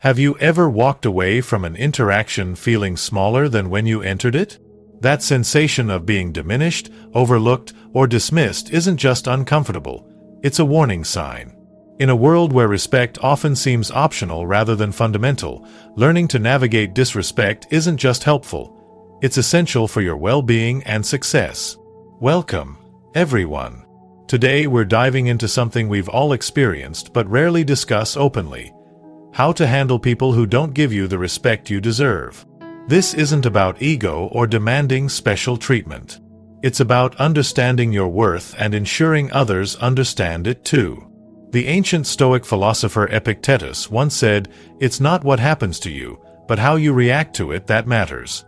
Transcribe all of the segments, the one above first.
Have you ever walked away from an interaction feeling smaller than when you entered it? That sensation of being diminished, overlooked, or dismissed isn't just uncomfortable, it's a warning sign. In a world where respect often seems optional rather than fundamental, learning to navigate disrespect isn't just helpful, it's essential for your well-being and success. Welcome, everyone. Today we're diving into something we've all experienced but rarely discuss openly: how to handle people who don't give you the respect you deserve. This isn't about ego or demanding special treatment. It's about understanding your worth and ensuring others understand it too. The ancient Stoic philosopher Epictetus once said, "It's not what happens to you, but how you react to it that matters."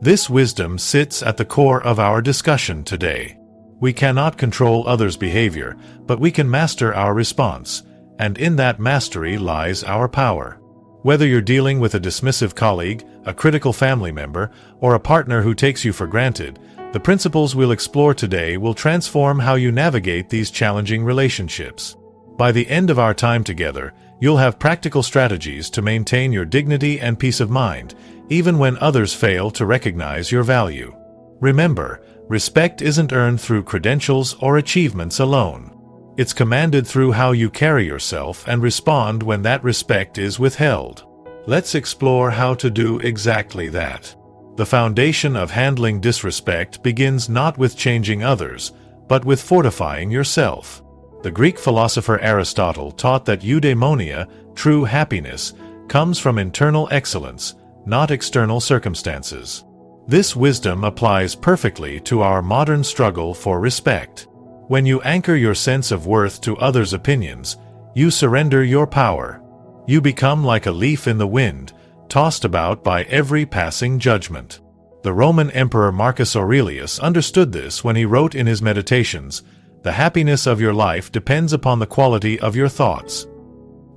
This wisdom sits at the core of our discussion today. We cannot control others' behavior, but we can master our response, and in that mastery lies our power. Whether you're dealing with a dismissive colleague, a critical family member, or a partner who takes you for granted, the principles we'll explore today will transform how you navigate these challenging relationships. By the end of our time together, you'll have practical strategies to maintain your dignity and peace of mind, even when others fail to recognize your value. Remember, respect isn't earned through credentials or achievements alone. It's commanded through how you carry yourself and respond when that respect is withheld. Let's explore how to do exactly that. The foundation of handling disrespect begins not with changing others, but with fortifying yourself. The Greek philosopher Aristotle taught that eudaimonia, true happiness, comes from internal excellence, not external circumstances. This wisdom applies perfectly to our modern struggle for respect. When you anchor your sense of worth to others' opinions, you surrender your power. You become like a leaf in the wind, tossed about by every passing judgment. The Roman Emperor Marcus Aurelius understood this when he wrote in his Meditations, "The happiness of your life depends upon the quality of your thoughts."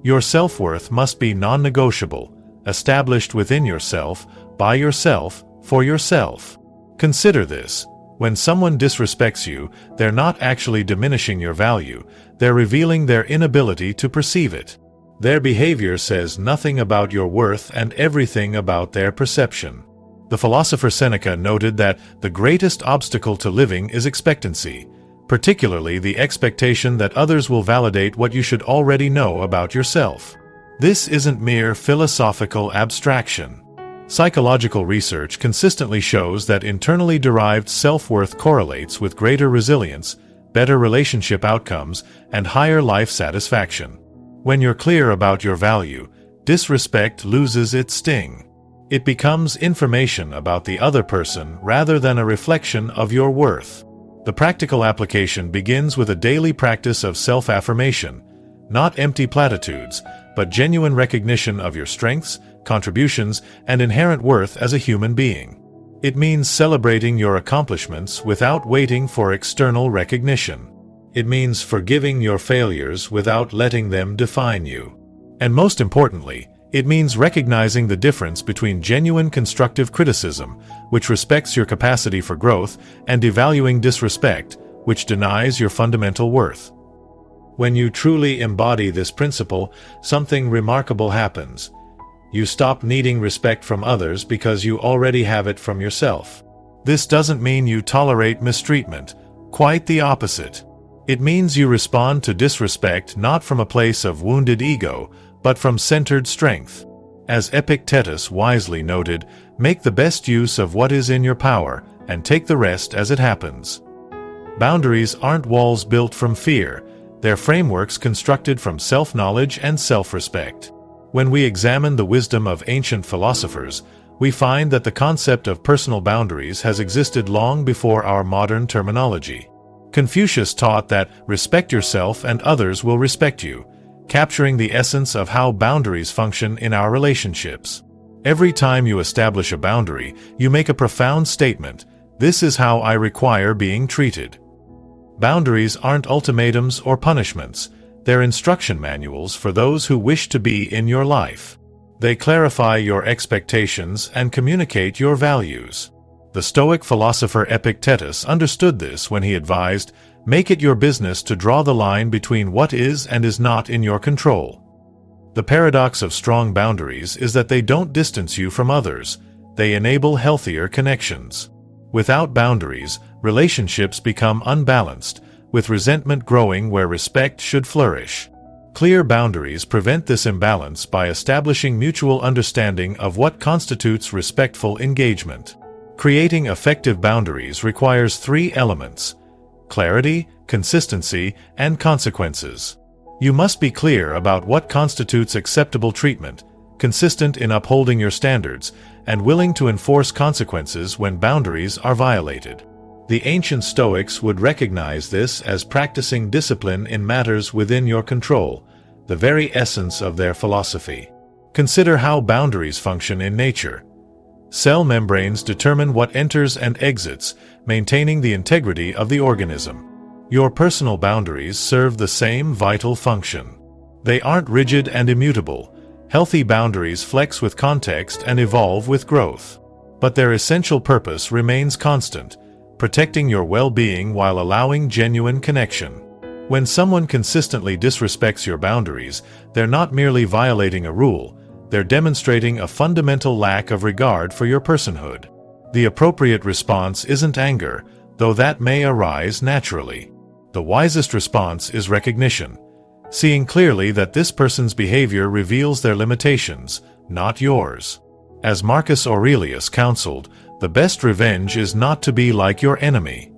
Your self-worth must be non-negotiable, established within yourself, by yourself, for yourself. Consider this. When someone disrespects you, they're not actually diminishing your value, they're revealing their inability to perceive it. Their behavior says nothing about your worth and everything about their perception. The philosopher Seneca noted that the greatest obstacle to living is expectancy, particularly the expectation that others will validate what you should already know about yourself. This isn't mere philosophical abstraction. Psychological research consistently shows that internally derived self-worth correlates with greater resilience, better relationship outcomes, and higher life satisfaction. When you're clear about your value, disrespect loses its sting. It becomes information about the other person rather than a reflection of your worth. The practical application begins with a daily practice of self-affirmation, not empty platitudes, but genuine recognition of your strengths, contributions, and inherent worth as a human being. It means celebrating your accomplishments without waiting for external recognition. It means forgiving your failures without letting them define you. And most importantly, it means recognizing the difference between genuine constructive criticism, which respects your capacity for growth, and devaluing disrespect, which denies your fundamental worth. When you truly embody this principle, something remarkable happens. You stop needing respect from others because you already have it from yourself. This doesn't mean you tolerate mistreatment, quite the opposite. It means you respond to disrespect not from a place of wounded ego, but from centered strength. As Epictetus wisely noted, make the best use of what is in your power, and take the rest as it happens. Boundaries aren't walls built from fear, they're frameworks constructed from self-knowledge and self-respect. When we examine the wisdom of ancient philosophers, we find that the concept of personal boundaries has existed long before our modern terminology. Confucius taught that respect yourself and others will respect you, capturing the essence of how boundaries function in our relationships. Every time you establish a boundary, you make a profound statement: "This is how I require being treated." Boundaries aren't ultimatums or punishments. They're instruction manuals for those who wish to be in your life. They clarify your expectations and communicate your values. The Stoic philosopher Epictetus understood this when he advised, "Make it your business to draw the line between what is and is not in your control." The paradox of strong boundaries is that they don't distance you from others, they enable healthier connections. Without boundaries, relationships become unbalanced, with resentment growing where respect should flourish. Clear boundaries prevent this imbalance by establishing mutual understanding of what constitutes respectful engagement. Creating effective boundaries requires three elements: clarity, consistency, and consequences. You must be clear about what constitutes acceptable treatment, consistent in upholding your standards, and willing to enforce consequences when boundaries are violated. The ancient Stoics would recognize this as practicing discipline in matters within your control, the very essence of their philosophy. Consider how boundaries function in nature. Cell membranes determine what enters and exits, maintaining the integrity of the organism. Your personal boundaries serve the same vital function. They aren't rigid and immutable. Healthy boundaries flex with context and evolve with growth. But their essential purpose remains constant: protecting your well-being while allowing genuine connection. When someone consistently disrespects your boundaries, they're not merely violating a rule, they're demonstrating a fundamental lack of regard for your personhood. The appropriate response isn't anger, though that may arise naturally. The wisest response is recognition, seeing clearly that this person's behavior reveals their limitations, not yours. As Marcus Aurelius counseled, the best revenge is not to be like your enemy.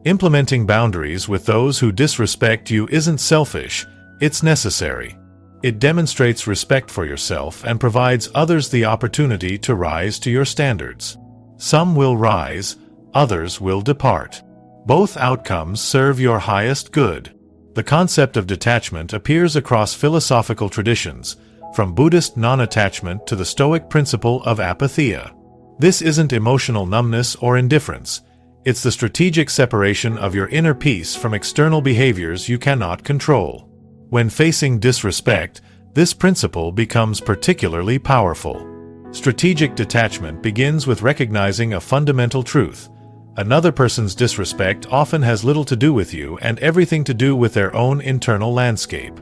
Implementing boundaries with those who disrespect you isn't selfish, it's necessary. It demonstrates respect for yourself and provides others the opportunity to rise to your standards. Some will rise, others will depart. Both outcomes serve your highest good. The concept of detachment appears across philosophical traditions, from Buddhist non-attachment to the Stoic principle of apatheia. This isn't emotional numbness or indifference. It's the strategic separation of your inner peace from external behaviors you cannot control. When facing disrespect, this principle becomes particularly powerful. Strategic detachment begins with recognizing a fundamental truth. Another person's disrespect often has little to do with you and everything to do with their own internal landscape.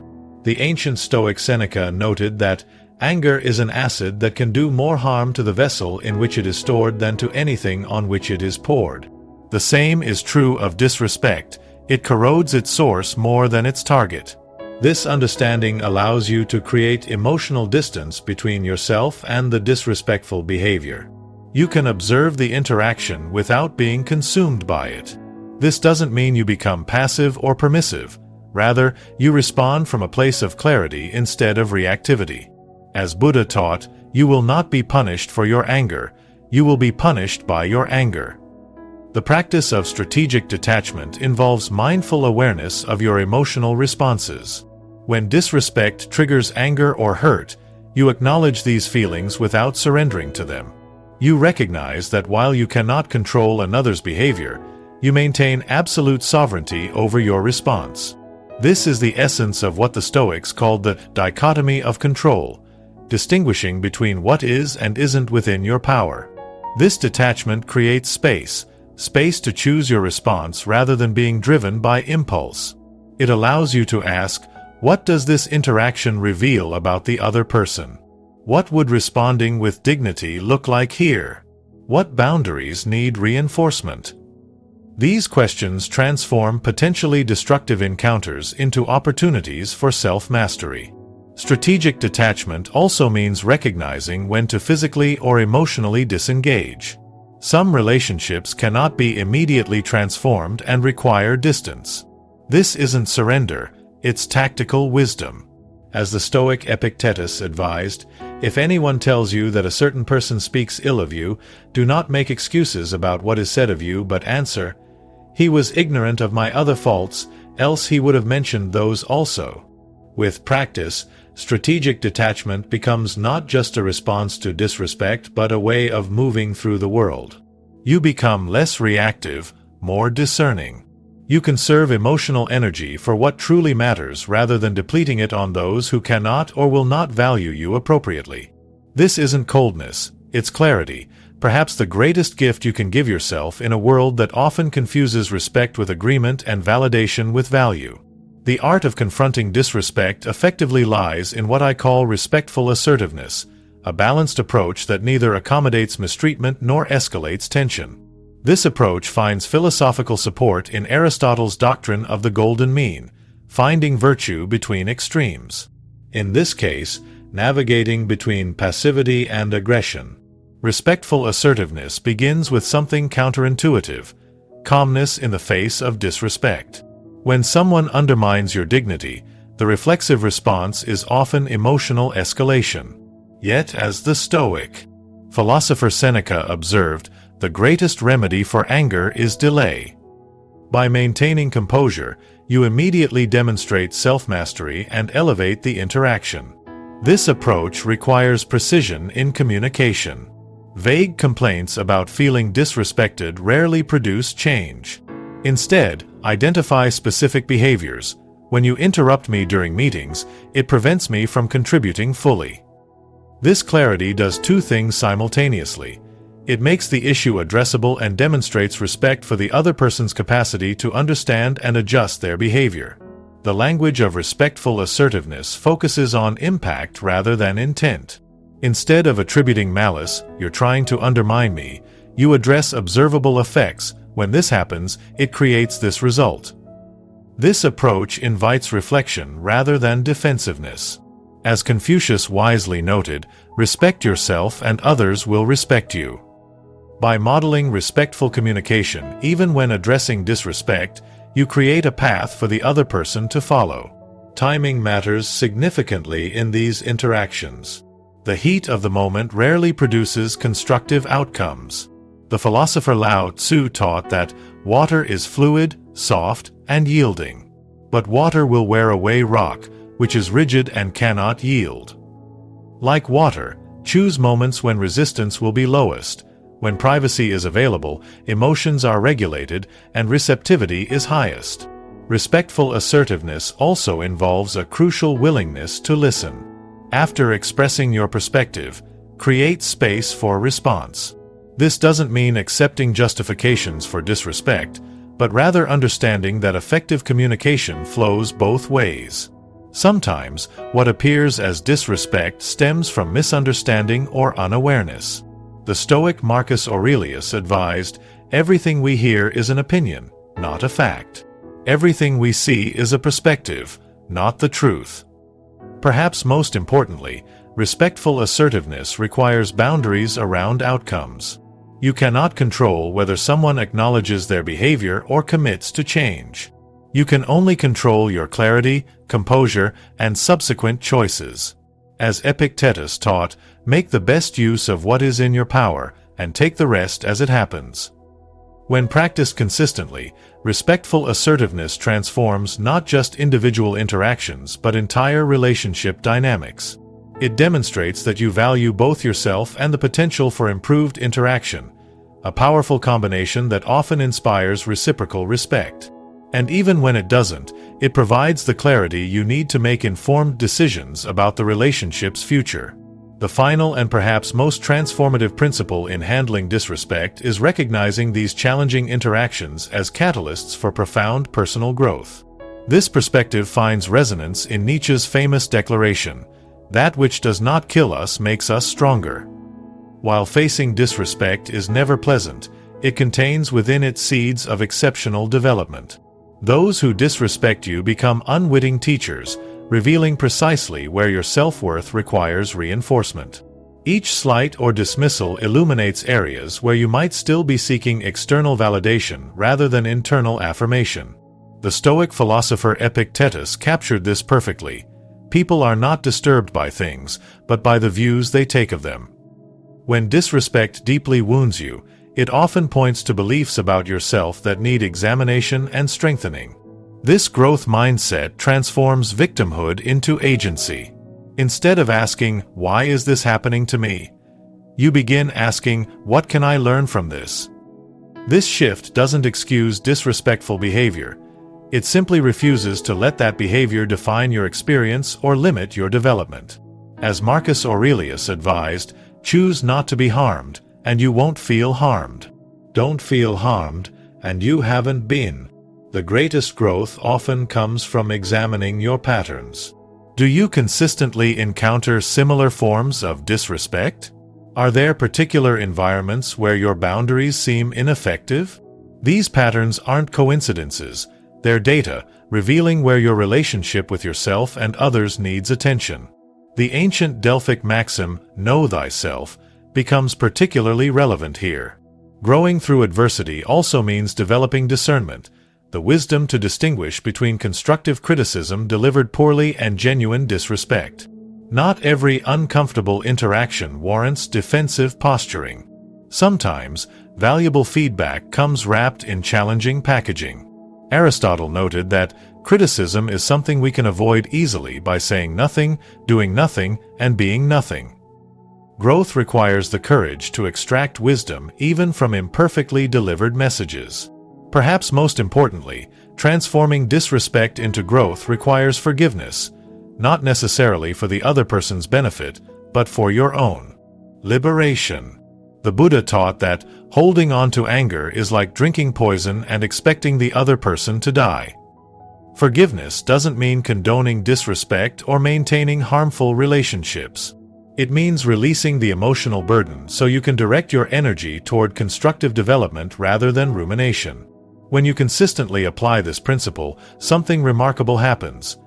The ancient Stoic Seneca noted that anger is an acid that can do more harm to the vessel in which it is stored than to anything on which it is poured. The same is true of disrespect. It corrodes its source more than its target. This understanding allows you to create emotional distance between yourself and the disrespectful behavior. You can observe the interaction without being consumed by it. This doesn't mean you become passive or permissive. Rather, you respond from a place of clarity instead of reactivity. As Buddha taught, you will not be punished for your anger, you will be punished by your anger. The practice of strategic detachment involves mindful awareness of your emotional responses. When disrespect triggers anger or hurt, you acknowledge these feelings without surrendering to them. You recognize that while you cannot control another's behavior, you maintain absolute sovereignty over your response. This is the essence of what the Stoics called the dichotomy of control, distinguishing between what is and isn't within your power. This detachment creates space to choose your response rather than being driven by impulse. It allows you to ask, what does this interaction reveal about the other person? What would responding with dignity look like here? What boundaries need reinforcement? These questions transform potentially destructive encounters into opportunities for self-mastery. Strategic detachment also means recognizing when to physically or emotionally disengage. Some relationships cannot be immediately transformed and require distance. This isn't surrender, it's tactical wisdom. As the Stoic Epictetus advised, if anyone tells you that a certain person speaks ill of you, do not make excuses about what is said of you but answer, "He was ignorant of my other faults, else he would have mentioned those also." With practice, strategic detachment becomes not just a response to disrespect but a way of moving through the world. You become less reactive, more discerning. You conserve emotional energy for what truly matters rather than depleting it on those who cannot or will not value you appropriately. This isn't coldness, it's clarity, perhaps the greatest gift you can give yourself in a world that often confuses respect with agreement and validation with value. The art of confronting disrespect effectively lies in what I call respectful assertiveness, a balanced approach that neither accommodates mistreatment nor escalates tension. This approach finds philosophical support in Aristotle's doctrine of the golden mean, finding virtue between extremes. In this case, navigating between passivity and aggression. Respectful assertiveness begins with something counterintuitive: calmness in the face of disrespect. When someone undermines your dignity, the reflexive response is often emotional escalation. Yet, as the Stoic philosopher Seneca observed, the greatest remedy for anger is delay. By maintaining composure, you immediately demonstrate self-mastery and elevate the interaction. This approach requires precision in communication. Vague complaints about feeling disrespected rarely produce change. Instead, identify specific behaviors. When you interrupt me during meetings, it prevents me from contributing fully. This clarity does two things simultaneously. It makes the issue addressable and demonstrates respect for the other person's capacity to understand and adjust their behavior. The language of respectful assertiveness focuses on impact rather than intent. Instead of attributing malice, "You're trying to undermine me," you address observable effects. When this happens, it creates this result. This approach invites reflection rather than defensiveness. As Confucius wisely noted, respect yourself and others will respect you. By modeling respectful communication, even when addressing disrespect, you create a path for the other person to follow. Timing matters significantly in these interactions. The heat of the moment rarely produces constructive outcomes. The philosopher Lao Tzu taught that water is fluid, soft, and yielding. But water will wear away rock, which is rigid and cannot yield. Like water, choose moments when resistance will be lowest. When privacy is available, emotions are regulated, and receptivity is highest. Respectful assertiveness also involves a crucial willingness to listen. After expressing your perspective, create space for response. This doesn't mean accepting justifications for disrespect, but rather understanding that effective communication flows both ways. Sometimes, what appears as disrespect stems from misunderstanding or unawareness. The Stoic Marcus Aurelius advised, "Everything we hear is an opinion, not a fact. Everything we see is a perspective, not the truth." Perhaps most importantly, respectful assertiveness requires boundaries around outcomes. You cannot control whether someone acknowledges their behavior or commits to change. You can only control your clarity, composure, and subsequent choices. As Epictetus taught, make the best use of what is in your power, and take the rest as it happens. When practiced consistently, respectful assertiveness transforms not just individual interactions but entire relationship dynamics. It demonstrates that you value both yourself and the potential for improved interaction, a powerful combination that often inspires reciprocal respect. And even when it doesn't, it provides the clarity you need to make informed decisions about the relationship's future. The final and perhaps most transformative principle in handling disrespect is recognizing these challenging interactions as catalysts for profound personal growth. This perspective finds resonance in Nietzsche's famous declaration, "That which does not kill us makes us stronger." While facing disrespect is never pleasant, it contains within it seeds of exceptional development. Those who disrespect you become unwitting teachers, revealing precisely where your self-worth requires reinforcement. Each slight or dismissal illuminates areas where you might still be seeking external validation rather than internal affirmation. The Stoic philosopher Epictetus captured this perfectly. People are not disturbed by things, but by the views they take of them. When disrespect deeply wounds you, it often points to beliefs about yourself that need examination and strengthening. This growth mindset transforms victimhood into agency. Instead of asking, "Why is this happening to me?" you begin asking, "What can I learn from this?" This shift doesn't excuse disrespectful behavior. It simply refuses to let that behavior define your experience or limit your development. As Marcus Aurelius advised, choose not to be harmed, and you won't feel harmed. Don't feel harmed, and you haven't been. The greatest growth often comes from examining your patterns. Do you consistently encounter similar forms of disrespect? Are there particular environments where your boundaries seem ineffective? These patterns aren't coincidences, they're data, revealing where your relationship with yourself and others needs attention. The ancient Delphic maxim, "Know thyself," becomes particularly relevant here. Growing through adversity also means developing discernment, the wisdom to distinguish between constructive criticism delivered poorly and genuine disrespect. Not every uncomfortable interaction warrants defensive posturing. Sometimes, valuable feedback comes wrapped in challenging packaging. Aristotle noted that criticism is something we can avoid easily by saying nothing, doing nothing, and being nothing. Growth requires the courage to extract wisdom even from imperfectly delivered messages. Perhaps most importantly, transforming disrespect into growth requires forgiveness, not necessarily for the other person's benefit, but for your own liberation. The Buddha taught that holding on to anger is like drinking poison and expecting the other person to die. Forgiveness doesn't mean condoning disrespect or maintaining harmful relationships. It means releasing the emotional burden so you can direct your energy toward constructive development rather than rumination. When you consistently apply this principle, something remarkable happens.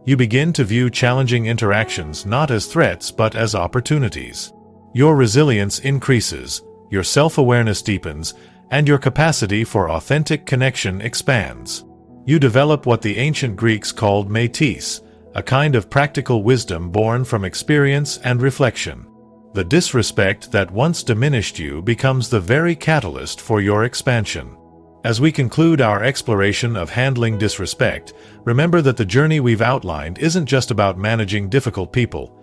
You begin to view challenging interactions not as threats but as opportunities. Your resilience increases, your self-awareness deepens, and your capacity for authentic connection expands. You develop what the ancient Greeks called metis, a kind of practical wisdom born from experience and reflection. The disrespect that once diminished you becomes the very catalyst for your expansion. As we conclude our exploration of handling disrespect, remember that the journey we've outlined isn't just about managing difficult people.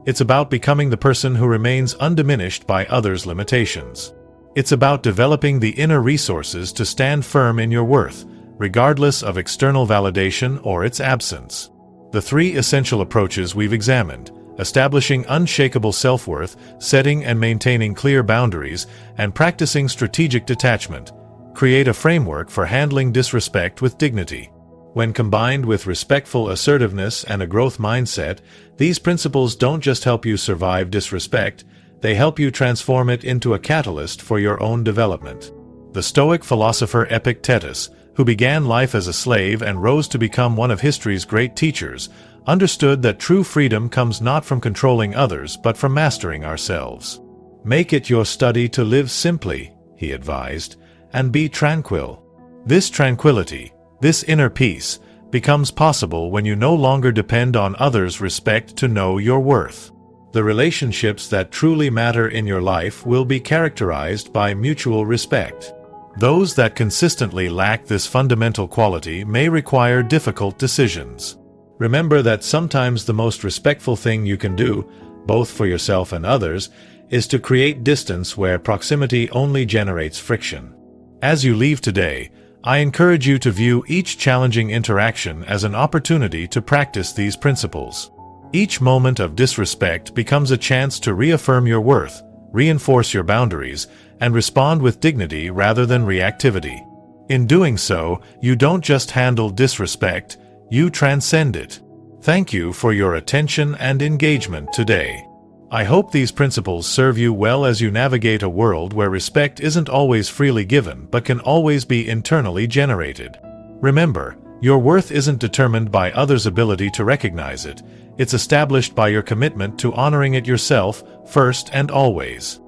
It's about becoming the person who remains undiminished by others' limitations. It's about developing the inner resources to stand firm in your worth, regardless of external validation or its absence. The three essential approaches we've examined, establishing unshakable self-worth, setting and maintaining clear boundaries, and practicing strategic detachment, create a framework for handling disrespect with dignity. When combined with respectful assertiveness and a growth mindset, these principles don't just help you survive disrespect, they help you transform it into a catalyst for your own development. The Stoic philosopher Epictetus, who began life as a slave and rose to become one of history's great teachers, understood that true freedom comes not from controlling others but from mastering ourselves. "Make it your study to live simply," he advised, "and be tranquil." This tranquility, this inner peace, becomes possible when you no longer depend on others' respect to know your worth. The relationships that truly matter in your life will be characterized by mutual respect. Those that consistently lack this fundamental quality may require difficult decisions. Remember that sometimes the most respectful thing you can do, both for yourself and others, is to create distance where proximity only generates friction. As you leave today, I encourage you to view each challenging interaction as an opportunity to practice these principles. Each moment of disrespect becomes a chance to reaffirm your worth, reinforce your boundaries, and respond with dignity rather than reactivity. In doing so, you don't just handle disrespect, you transcend it. Thank you for your attention and engagement today. I hope these principles serve you well as you navigate a world where respect isn't always freely given but can always be internally generated. Remember, your worth isn't determined by others' ability to recognize it. It's established by your commitment to honoring it yourself, first and always.